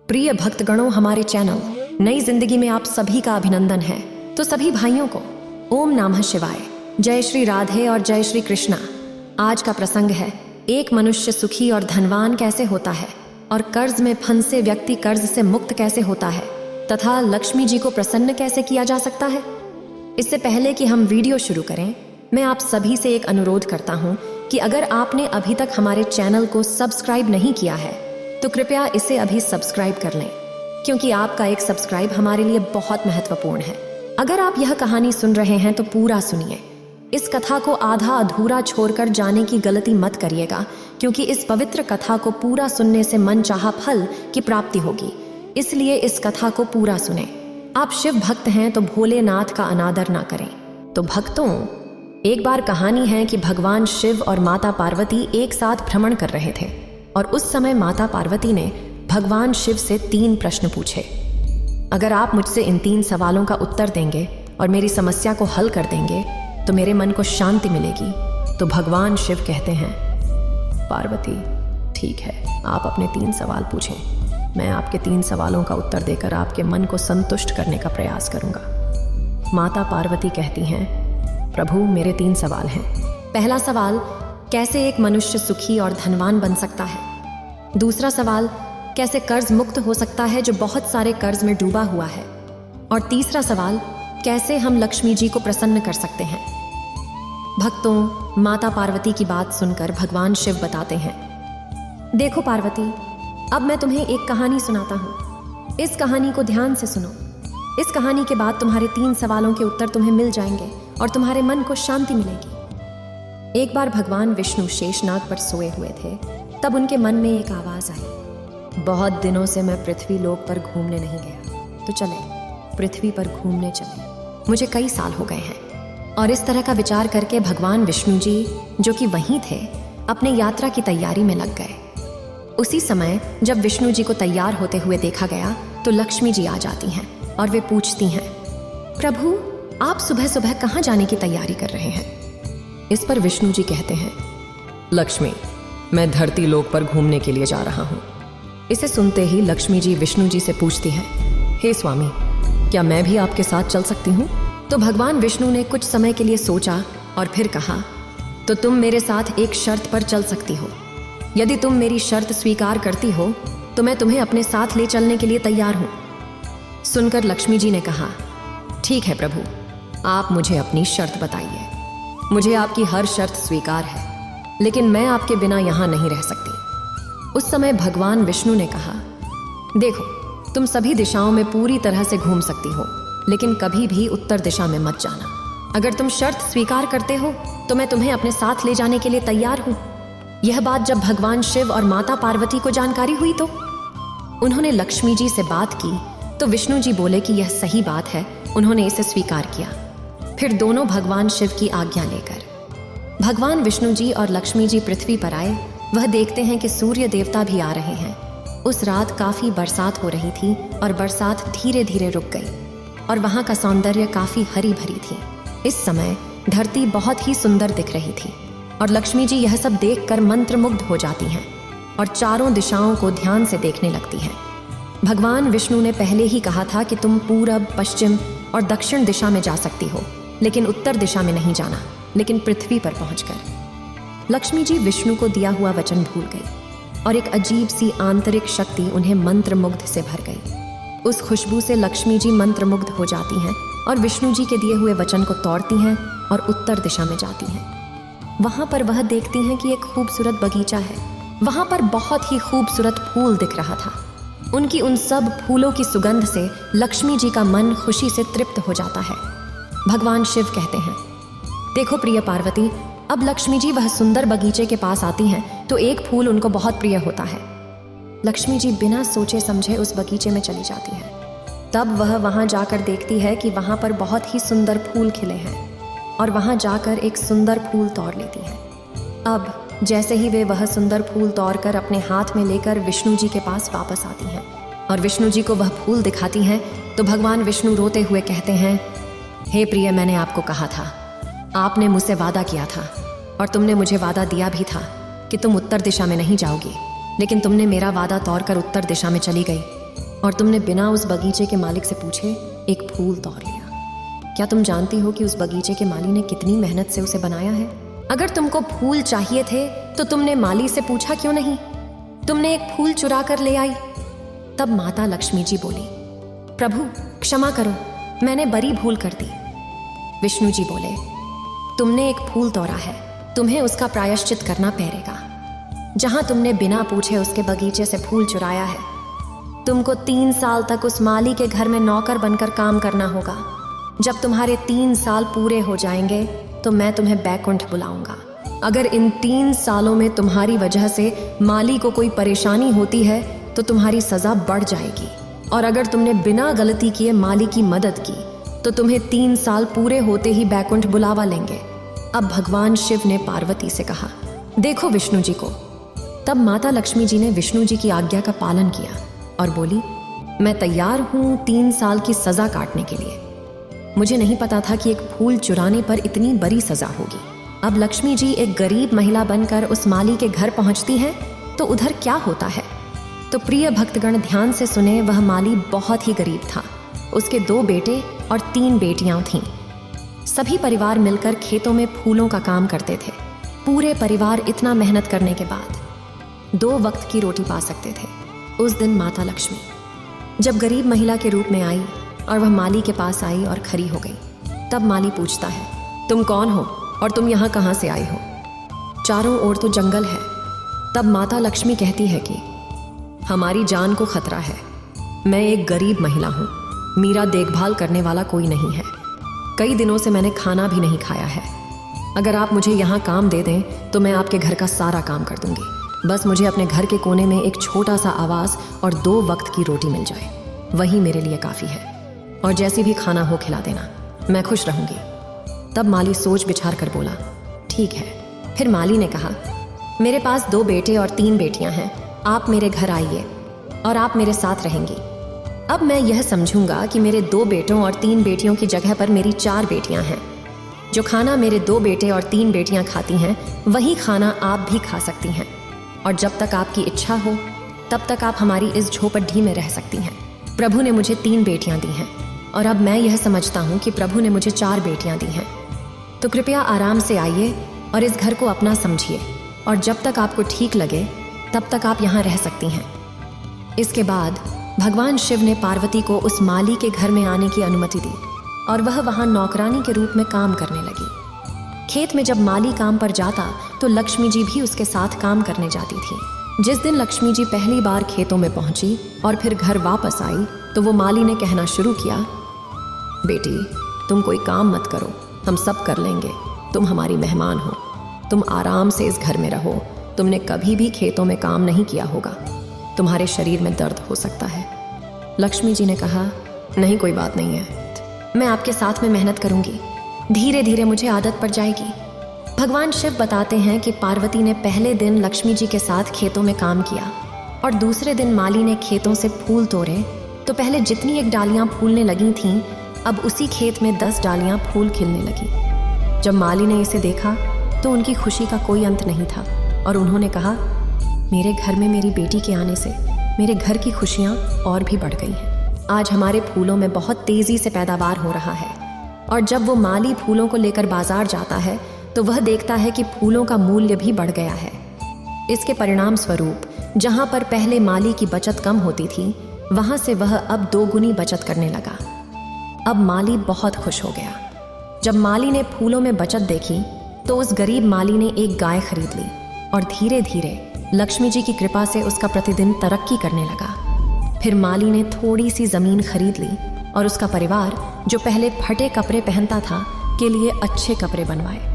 प्रिय भक्तगणों, हमारे चैनल नई जिंदगी में आप सभी का अभिनंदन है। तो सभी भाइयों को ओम नमः शिवाय, जय श्री राधे और जय श्री कृष्णा। आज का प्रसंग है एक मनुष्य सुखी और धनवान कैसे होता है और कर्ज में फंसे व्यक्ति कर्ज से मुक्त कैसे होता है तथा लक्ष्मी जी को प्रसन्न कैसे किया जा सकता है। इससे पहले कि हम वीडियो शुरू करें, मैं आप सभी से एक अनुरोध करता हूं कि अगर आपने अभी तक हमारे चैनल को सब्सक्राइब नहीं किया है तो कृपया इसे अभी सब्सक्राइब कर लें, क्योंकि आपका एक सब्सक्राइब हमारे लिए बहुत महत्वपूर्ण है। अगर आप यह कहानी सुन रहे हैं तो पूरा सुनिए। इस कथा को आधा अधूरा छोड़कर जाने की गलती मत करिएगा, क्योंकि इस पवित्र कथा को पूरा सुनने से मनचाहा फल की प्राप्ति होगी। इसलिए इस कथा को पूरा सुने। आप शिव भक्त हैं तो भोलेनाथ का अनादर ना करें। तो भक्तों, एक बार कहानी है कि भगवान शिव और माता पार्वती एक साथ भ्रमण कर रहे थे और उस समय माता पार्वती ने भगवान शिव से 3 प्रश्न पूछे। अगर आप मुझसे इन 3 सवालों का उत्तर देंगे और मेरी समस्या को हल कर देंगे तो मेरे मन को शांति मिलेगी। तो भगवान शिव कहते हैं, पार्वती ठीक है, आप अपने 3 सवाल पूछें। मैं आपके 3 सवालों का उत्तर देकर आपके मन को संतुष्ट करने का प्रयास करूंगा। माता पार्वती कहती हैं, प्रभु मेरे 3 सवाल हैं। पहला सवाल, कैसे एक मनुष्य सुखी और धनवान बन सकता है। दूसरा सवाल, कैसे कर्ज मुक्त हो सकता है जो बहुत सारे कर्ज में डूबा हुआ है। और तीसरा सवाल, कैसे हम लक्ष्मी जी को प्रसन्न कर सकते हैं। भक्तों, माता पार्वती की बात सुनकर भगवान शिव बताते हैं, देखो पार्वती, अब मैं तुम्हें एक कहानी सुनाता हूँ। इस कहानी को ध्यान से सुनो। इस कहानी के बाद तुम्हारे 3 सवालों के उत्तर तुम्हें मिल जाएंगे और तुम्हारे मन को शांति मिलेगी। एक बार भगवान विष्णु शेषनाग पर सोए हुए थे। तब उनके मन में एक आवाज आई, बहुत दिनों से मैं पृथ्वी लोक पर घूमने नहीं गया, तो चले पृथ्वी पर घूमने चले। मुझे कई साल हो गए हैं। और इस तरह का विचार करके भगवान विष्णु जी, जो कि वहीं थे, अपने यात्रा की तैयारी में लग गए। उसी समय जब विष्णु जी को तैयार होते हुए देखा गया तो लक्ष्मी जी आ जाती हैं और वे पूछती हैं, प्रभु आप सुबह सुबह कहाँ जाने की तैयारी कर रहे हैं। इस पर विष्णु जी कहते हैं, लक्ष्मी, मैं धरती लोक पर घूमने के लिए जा रहा हूँ। इसे सुनते ही लक्ष्मी जी विष्णु जी से पूछती हैं, हे स्वामी, क्या मैं भी आपके साथ चल सकती हूँ। तो भगवान विष्णु ने कुछ समय के लिए सोचा और फिर कहा, तो तुम मेरे साथ एक शर्त पर चल सकती हो। यदि तुम मेरी शर्त स्वीकार करती हो तो मैं तुम्हें अपने साथ ले चलने के लिए तैयार हूँ। सुनकर लक्ष्मी जी ने कहा, ठीक है प्रभु, आप मुझे अपनी शर्त बताइए। मुझे आपकी हर शर्त स्वीकार है, लेकिन मैं आपके बिना यहाँ नहीं रह सकती। उस समय भगवान विष्णु ने कहा, देखो, तुम सभी दिशाओं में पूरी तरह से घूम सकती हो, लेकिन कभी भी उत्तर दिशा में मत जाना। अगर तुम शर्त स्वीकार करते हो तो मैं तुम्हें अपने साथ ले जाने के लिए तैयार हूँ। यह बात जब भगवान शिव और माता पार्वती को जानकारी हुई तो उन्होंने लक्ष्मी जी से बात की तो विष्णु जी बोले कि यह सही बात है। उन्होंने इसे स्वीकार किया। फिर दोनों भगवान शिव की आज्ञा लेकर भगवान विष्णु जी और लक्ष्मी जी पृथ्वी पर आए। वह देखते हैं कि सूर्य देवता भी आ रहे हैं। उस रात काफी बरसात हो रही थी और बरसात धीरे धीरे रुक गई और वहां का सौंदर्य काफी हरी भरी थी। इस समय धरती बहुत ही सुंदर दिख रही थी और लक्ष्मी जी यह सब देखकर मंत्रमुग्ध हो जाती हैं और चारों दिशाओं को ध्यान से देखने लगती हैं। भगवान विष्णु ने पहले ही कहा था कि तुम पूरब, पश्चिम और दक्षिण दिशा में जा सकती हो, लेकिन उत्तर दिशा में नहीं जाना। लेकिन पृथ्वी पर पहुंचकर लक्ष्मी जी विष्णु को दिया हुआ वचन भूल गई और एक अजीब सी आंतरिक शक्ति उन्हें मंत्रमुग्ध से भर गई। उस खुशबू से लक्ष्मी जी मंत्रमुग्ध हो जाती हैं और विष्णु जी के दिए हुए वचन को तोड़ती हैं और उत्तर दिशा में जाती हैं। वहां पर वह देखती हैं कि एक खूबसूरत बगीचा है। वहां पर बहुत ही खूबसूरत फूल दिख रहा था। उनकी उन सब फूलों की सुगंध से लक्ष्मी जी का मन खुशी से तृप्त हो जाता है। भगवान शिव कहते हैं, देखो प्रिय पार्वती, अब लक्ष्मी जी वह सुंदर बगीचे के पास आती हैं तो एक फूल उनको बहुत प्रिय होता है। लक्ष्मी जी बिना सोचे समझे उस बगीचे में चली जाती है। तब वह वहां जाकर देखती है कि वहां पर बहुत ही सुंदर फूल खिले हैं और वहां जाकर एक सुंदर फूल तोड़ लेती है। अब जैसे ही वे वह सुंदर फूल तोड़कर अपने हाथ में लेकर विष्णु जी के पास वापस आती हैं और विष्णु जी को वह फूल दिखाती हैं तो भगवान विष्णु रोते हुए कहते हैं, हे प्रिय, मैंने आपको कहा था, आपने मुझसे वादा किया था और तुमने मुझे वादा दिया भी था कि तुम उत्तर दिशा में नहीं जाओगी, लेकिन तुमने मेरा वादा तोड़कर उत्तर दिशा में चली गई। और तुमने बिना उस बगीचे के मालिक से पूछे एक फूल तोड़ लिया। क्या तुम जानती हो कि उस बगीचे के माली ने कितनी मेहनत से उसे बनाया है? अगर तुमको फूल चाहिए थे तो तुमने माली से पूछा क्यों नहीं? तुमने एक फूल चुरा कर ले आई। तब माता लक्ष्मी जी बोली, प्रभु क्षमा करो, मैंने बड़ी भूल कर दी। विष्णु जी बोले, तुमने एक फूल तोड़ा है, तुम्हें उसका प्रायश्चित करना पड़ेगा। जहां तुमने बिना पूछे उसके बगीचे से फूल चुराया है, तुमको 3 साल तक उस माली के घर में नौकर बनकर काम करना होगा। जब तुम्हारे 3 साल पूरे हो जाएंगे तो मैं तुम्हें बैकुंठ बुलाऊंगा। अगर इन 3 सालों में तुम्हारी वजह से माली को कोई परेशानी होती है तो तुम्हारी सजा बढ़ जाएगी, और अगर तुमने बिना गलती किए माली की मदद की तो तुम्हें 3 साल पूरे होते ही बैकुंठ बुलावा लेंगे। अब भगवान शिव ने पार्वती से कहा, देखो विष्णु जी को। तब माता लक्ष्मी जी ने विष्णु जी की आज्ञा का पालन किया और बोली, मैं तैयार हूं 3 साल की सजा काटने के लिए। मुझे नहीं पता था कि एक फूल चुराने पर इतनी बड़ी सजा होगी। अब लक्ष्मी जी एक गरीब महिला बनकर उस माली के घर पहुंचती हैं तो उधर क्या होता है? तो प्रिय भक्तगण ध्यान से सुने, वह माली बहुत ही गरीब था। उसके 2 बेटे और 3 बेटियां थीं। सभी परिवार मिलकर खेतों में फूलों का काम करते थे। पूरे परिवार इतना मेहनत करने के बाद 2 वक्त की रोटी पा सकते थे। उस दिन माता लक्ष्मी जब गरीब महिला के रूप में आई और वह माली के पास आई और खड़ी हो गई, तब माली पूछता है, तुम कौन हो और तुम यहाँ कहाँ से आई हो? चारों ओर तो जंगल है। तब माता लक्ष्मी कहती है कि हमारी जान को खतरा है, मैं एक गरीब महिला हूँ, मेरा देखभाल करने वाला कोई नहीं है, कई दिनों से मैंने खाना भी नहीं खाया है। अगर आप मुझे यहाँ काम दे दें तो मैं आपके घर का सारा काम कर दूंगी। बस मुझे अपने घर के कोने में एक छोटा सा आवास और 2 वक्त की रोटी मिल जाए, वही मेरे लिए काफ़ी है, और जैसी भी खाना हो खिला देना, मैं खुश रहूंगी। तब माली सोच विचार कर बोला, ठीक है। फिर माली ने कहा, मेरे पास 2 बेटे और 3 बेटियां हैं, आप मेरे घर आइए और आप मेरे साथ रहेंगी। अब मैं यह समझूंगा कि मेरे 2 बेटों और 3 बेटियों की जगह पर मेरी 4 बेटियां हैं। जो खाना मेरे 2 बेटे और 3 बेटियां खाती हैं, वही खाना आप भी खा सकती हैं, और जब तक आपकी इच्छा हो तब तक आप हमारी इस झोपड़ी में रह सकती हैं। प्रभु ने मुझे 3 बेटियां दी हैं, और अब मैं यह समझता हूँ कि प्रभु ने मुझे 4 बेटियां दी हैं। तो कृपया आराम से आइए और इस घर को अपना समझिए, और जब तक आपको ठीक लगे तब तक आप यहाँ रह सकती हैं। इसके बाद भगवान शिव ने पार्वती को उस माली के घर में आने की अनुमति दी, और वह वहाँ नौकरानी के रूप में काम करने लगी। खेत में जब माली काम पर जाता तो लक्ष्मी जी भी उसके साथ काम करने जाती थी। जिस दिन लक्ष्मी जी पहली बार खेतों में पहुंची और फिर घर वापस आई तो वो माली ने कहना शुरू किया, बेटी तुम कोई काम मत करो, हम सब कर लेंगे, तुम हमारी मेहमान हो, तुम आराम से इस घर में रहो, तुमने कभी भी खेतों में काम नहीं किया होगा, तुम्हारे शरीर में दर्द हो सकता है। लक्ष्मी जी ने कहा, नहीं कोई बात नहीं है, मैं आपके साथ में मेहनत करूंगी, धीरे धीरे मुझे आदत पड़ जाएगी। भगवान शिव बताते हैं कि पार्वती ने पहले दिन लक्ष्मी जी के साथ खेतों में काम किया, और दूसरे दिन माली ने खेतों से फूल तोड़े। तो पहले जितनी 1 डालियां फूलने लगी थीं, अब उसी खेत में 10 डालियां फूल खिलने लगी। जब माली ने इसे देखा तो उनकी खुशी का कोई अंत नहीं था, और उन्होंने कहा, मेरे घर में मेरी बेटी के आने से मेरे घर की खुशियाँ और भी बढ़ गई हैं। आज हमारे फूलों में बहुत तेज़ी से पैदावार हो रहा है, और जब वो माली फूलों को लेकर बाजार जाता है तो वह देखता है कि फूलों का मूल्य भी बढ़ गया है। इसके परिणाम स्वरूप जहाँ पर पहले माली की बचत कम होती थी, वहाँ से वह अब 2 गुनी बचत करने लगा। अब माली बहुत खुश हो गया। जब माली ने फूलों में बचत देखी तो उस गरीब माली ने एक गाय खरीद ली, और धीरे धीरे लक्ष्मी जी की कृपा से उसका प्रतिदिन तरक्की करने लगा। फिर माली ने थोड़ी सी ज़मीन खरीद ली, और उसका परिवार जो पहले फटे कपड़े पहनता था के लिए अच्छे कपड़े बनवाए।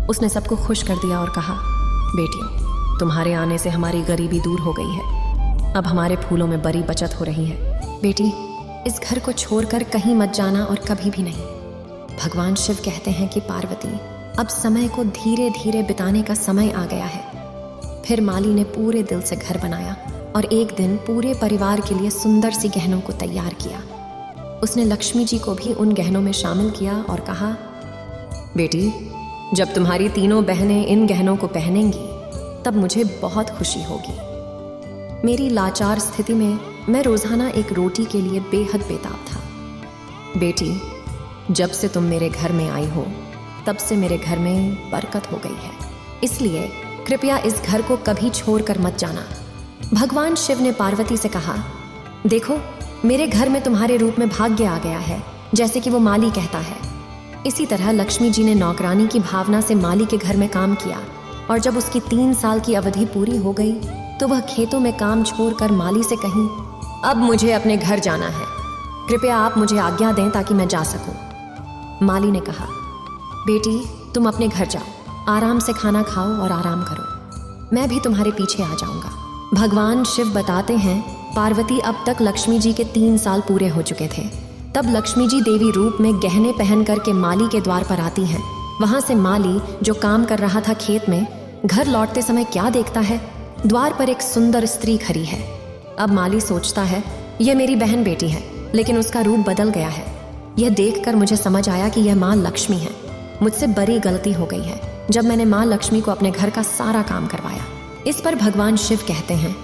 उसने सबको खुश कर दिया और कहा, बेटियों तुम्हारे आने से हमारी गरीबी दूर हो गई है, अब हमारे फूलों में बड़ी बचत हो रही है। बेटी इस घर को छोड़कर कहीं मत जाना, और कभी भी नहीं। भगवान शिव कहते हैं कि पार्वती अब समय को धीरे धीरे बिताने का समय आ गया है। फिर माली ने पूरे दिल से घर बनाया, और एक दिन पूरे परिवार के लिए सुंदर सी गहनों को तैयार किया। उसने लक्ष्मी जी को भी उन गहनों में शामिल किया और कहा, बेटी जब तुम्हारी तीनों बहनें इन गहनों को पहनेंगी तब मुझे बहुत खुशी होगी। मेरी लाचार स्थिति में मैं रोजाना एक रोटी के लिए बेहद बेताब था। बेटी, जब से तुम मेरे घर में आई हो तब से मेरे घर में बरकत हो गई है, इसलिए कृपया इस घर को कभी छोड़कर मत जाना। भगवान शिव ने पार्वती से कहा, देखो मेरे घर में तुम्हारे रूप में भाग्य आ गया है, जैसे कि वो माली कहता है। इसी तरह लक्ष्मी जी ने नौकरानी की भावना से माली के घर में काम किया और जब उसकी 3 साल की अवधि पूरी हो गई तो वह खेतों में काम छोड़कर माली से कहीं, अब मुझे अपने घर जाना है, कृपया आप मुझे आज्ञा दें ताकि मैं जा सकूं। माली ने कहा, बेटी तुम अपने घर जाओ, आराम से खाना खाओ और आराम करो, मैं भी तुम्हारे पीछे आ जाऊंगा। भगवान शिव बताते हैं, पार्वती अब तक लक्ष्मी जी के 3 साल पूरे हो चुके थे। तब लक्ष्मी जी देवी रूप में गहने पहन करके माली के द्वार पर आती हैं। वहां से माली जो काम कर रहा था खेत में, घर लौटते समय क्या देखता है, द्वार पर एक सुंदर स्त्री खड़ी है। अब माली सोचता है यह मेरी बहन बेटी है, लेकिन उसका रूप बदल गया है। यह देखकर मुझे समझ आया कि यह माँ लक्ष्मी है। मुझसे बड़ी गलती हो गई है जब मैंने माँ लक्ष्मी को अपने घर का सारा काम करवाया। इस पर भगवान शिव कहते हैं,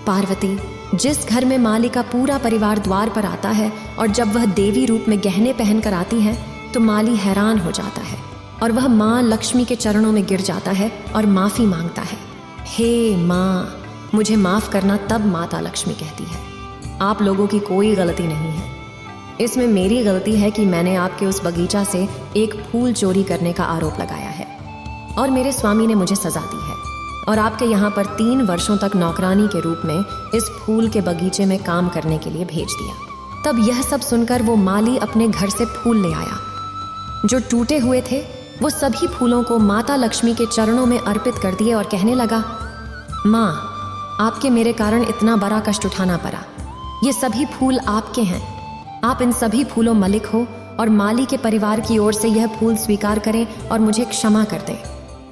पार्वती जिस घर में माली का पूरा परिवार द्वार पर आता है और जब वह देवी रूप में गहने पहन कर आती है तो माली हैरान हो जाता है और वह माँ लक्ष्मी के चरणों में गिर जाता है और माफ़ी मांगता है। हे माँ, मुझे माफ़ करना। तब माता लक्ष्मी कहती है, आप लोगों की कोई गलती नहीं है, इसमें मेरी गलती है कि मैंने आपके उस बगीचा से एक फूल चोरी करने का आरोप लगाया है और मेरे स्वामी ने मुझे सजा दी है और आपके यहाँ पर 3 वर्षों तक नौकरानी के रूप में इस फूल के बगीचे में काम करने के लिए भेज दिया। तब यह सब सुनकर वो माली अपने घर से फूल ले आया जो टूटे हुए थे। वो सभी फूलों को माता लक्ष्मी के चरणों में अर्पित कर दिए और कहने लगा, माँ, आपके मेरे कारण इतना बड़ा कष्ट उठाना पड़ा, ये सभी फूल आपके हैं, आप इन सभी फूलों मलिक हो और माली के परिवार की ओर से यह फूल स्वीकार करें और मुझे क्षमा कर दें।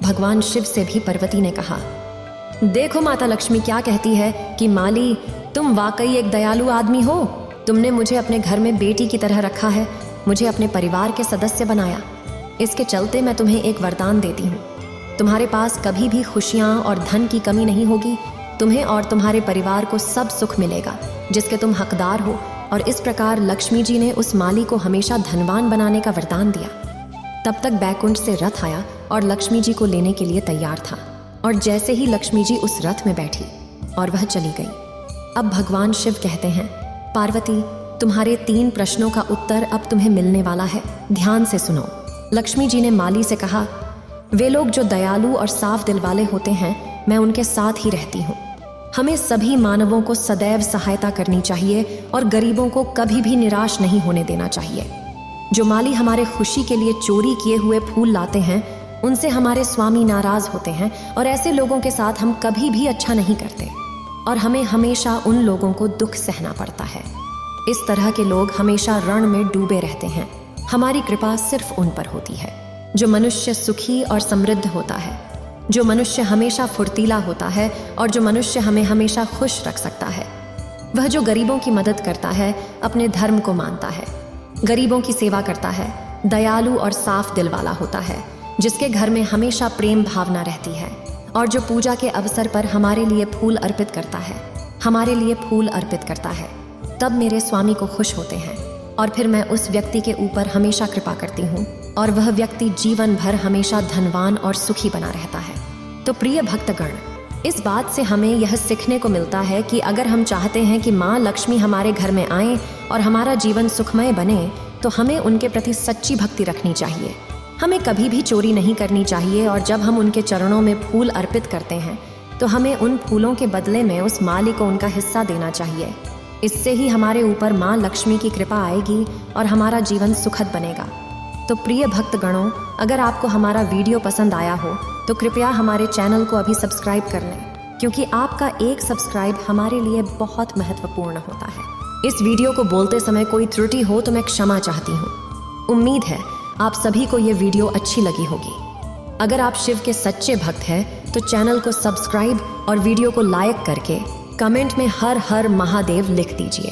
भगवान शिव से भी पार्वती ने कहा, देखो माता लक्ष्मी क्या कहती है कि माली तुम वाकई एक दयालु आदमी हो, तुमने मुझे अपने घर में बेटी की तरह रखा है, मुझे अपने परिवार के सदस्य बनाया। इसके चलते मैं तुम्हें एक वरदान देती हूँ, तुम्हारे पास कभी भी खुशियाँ और धन की कमी नहीं होगी, तुम्हें और तुम्हारे परिवार को सब सुख मिलेगा जिसके तुम हकदार हो। और इस प्रकार लक्ष्मी जी ने उस माली को हमेशा धनवान बनाने का वरदान दिया। तब तक बैकुंठ से रथ आया और लक्ष्मी जी को लेने के लिए तैयार था और जैसे ही लक्ष्मी जी उस रथ में बैठी और वह चली गई। अब भगवान शिव कहते हैं, पार्वती तुम्हारे 3 प्रश्नों का उत्तर अब तुम्हें मिलने वाला है, ध्यान से सुनो। लक्ष्मी जी ने माली से कहा, वे लोग जो दयालु और साफ दिल वाले होते हैं मैं उनके साथ ही रहती हूँ। हमें सभी मानवों को सदैव सहायता करनी चाहिए और गरीबों को कभी भी निराश नहीं होने देना चाहिए। जो माली हमारे खुशी के लिए चोरी किए हुए फूल लाते हैं उनसे हमारे स्वामी नाराज होते हैं और ऐसे लोगों के साथ हम कभी भी अच्छा नहीं करते और हमें हमेशा उन लोगों को दुख सहना पड़ता है। इस तरह के लोग हमेशा रण में डूबे रहते हैं। हमारी कृपा सिर्फ उन पर होती है। जो मनुष्य सुखी और समृद्ध होता है, जो मनुष्य हमेशा फुर्तीला होता है और जो मनुष्य हमें हमेशा खुश रख सकता है, वह जो गरीबों की मदद करता है, अपने धर्म को मानता है, गरीबों की सेवा करता है, दयालु और साफ दिल वाला होता है, जिसके घर में हमेशा प्रेम भावना रहती है और जो पूजा के अवसर पर हमारे लिए फूल अर्पित करता है, हमारे लिए फूल अर्पित करता है, तब मेरे स्वामी को खुश होते हैं और फिर मैं उस व्यक्ति के ऊपर हमेशा कृपा करती हूँ और वह व्यक्ति जीवन भर हमेशा धनवान और सुखी बना रहता है। तो प्रिय भक्तगण, इस बात से हमें यह सीखने को मिलता है कि अगर हम चाहते हैं कि माँ लक्ष्मी हमारे घर में आए और हमारा जीवन सुखमय बने, तो हमें उनके प्रति सच्ची भक्ति रखनी चाहिए। हमें कभी भी चोरी नहीं करनी चाहिए और जब हम उनके चरणों में फूल अर्पित करते हैं तो हमें उन फूलों के बदले में उस माली को उनका हिस्सा देना चाहिए। इससे ही हमारे ऊपर माँ लक्ष्मी की कृपा आएगी और हमारा जीवन सुखद बनेगा। तो प्रिय भक्तगणों, अगर आपको हमारा वीडियो पसंद आया हो तो कृपया हमारे चैनल को अभी सब्सक्राइब कर लें, क्योंकि आपका एक सब्सक्राइब हमारे लिए बहुत महत्वपूर्ण होता है। इस वीडियो को बोलते समय कोई त्रुटि हो तो मैं क्षमा चाहती हूँ। उम्मीद है आप सभी को ये वीडियो अच्छी लगी होगी। अगर आप शिव के सच्चे भक्त हैं तो चैनल को सब्सक्राइब और वीडियो को लाइक करके कमेंट में हर हर महादेव लिख दीजिए।